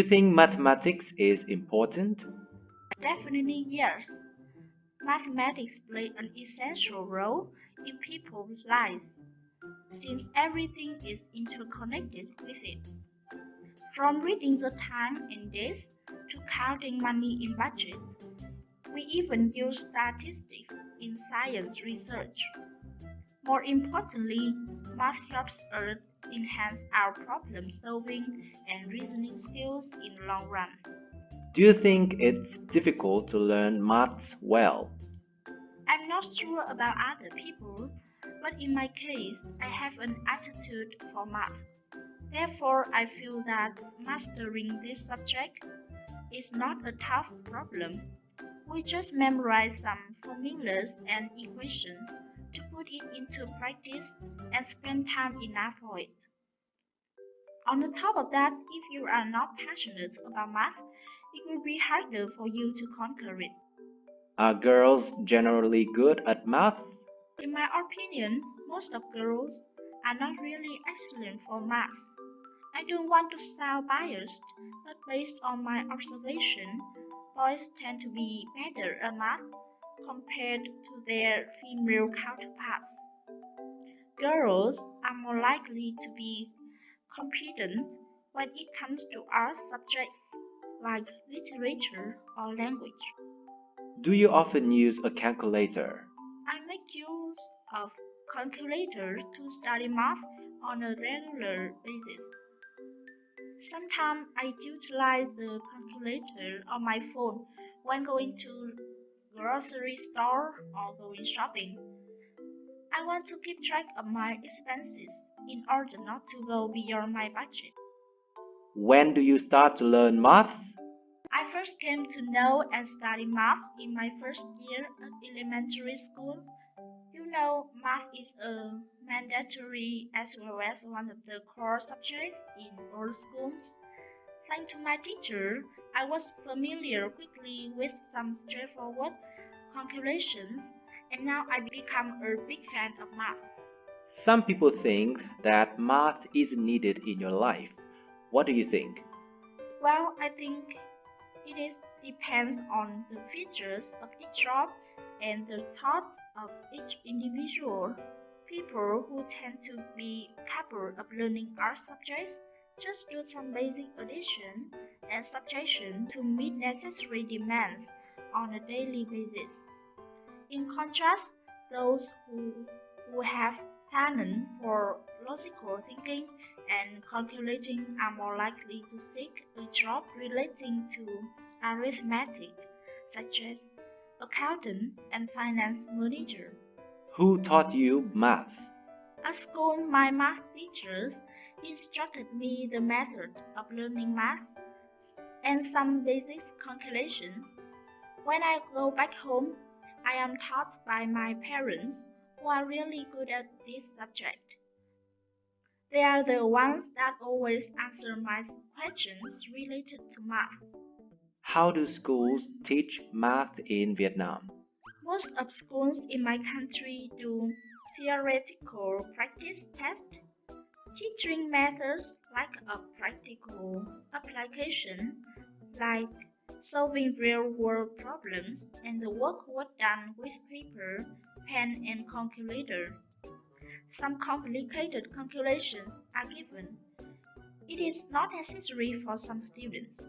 think mathematics is important? Definitely yes. Mathematics play an essential role in people's lives, since everything is interconnected with it. From reading the time and days to counting money in budget, we even use statistics in science research. More importantly, math helps us enhance our problem solving and reasoning skills in the long run. Do you think it's difficult to learn maths well? I'm not sure about other people, but in my case, I have an attitude for math. Therefore, I feel that mastering this subject is not a tough problem. We just memorize some formulas and equations to put it into practice and spend time enough for it. On the top of that, if you are not passionate about math, it will be harder for you to conquer it. Are girls generally good at math? In my opinion, most of girls are not really excellent for math. I don't want to sound biased, but based on my observation, boys tend to be better at math compared to their female counterparts. Girls are more likely to be competent when it comes to art subjects like literature or language. Do you often use a calculator? I make use of calculator to study math on a regular basis. Sometimes I utilize the calculator on my phone when going to grocery store or going shopping. I want to keep track of my expenses in order not to go beyond my budget. When do you start to learn math? I first came to know and study math in my first year at elementary school. Math is a mandatory as well as one of the core subjects in all schools. Thanks to my teacher, I was familiar quickly with some straightforward calculations, and now I become a big fan of math. Some people think that math isn't needed in your life. What do you think? Well, I think it is depends on the features of each job and the thought of each individual. People who tend to be capable of learning art subjects just do some basic addition and subtraction to meet necessary demands on a daily basis. In contrast, those who have talent for logical thinking and calculating are more likely to seek a job relating to arithmetic, such as accountant and finance manager. Who taught you math? At school, my math teachers instructed me the method of learning math and some basic calculations. When I go back home, I am taught by my parents who are really good at this subject. They are the ones that always answer my questions related to math. How do schools teach math in Vietnam? Most of schools in my country do theoretical practice tests, teaching methods like a practical application, like solving real-world problems and the work was done with paper, pen, and calculator. Some complicated calculations are given. It is not necessary for some students.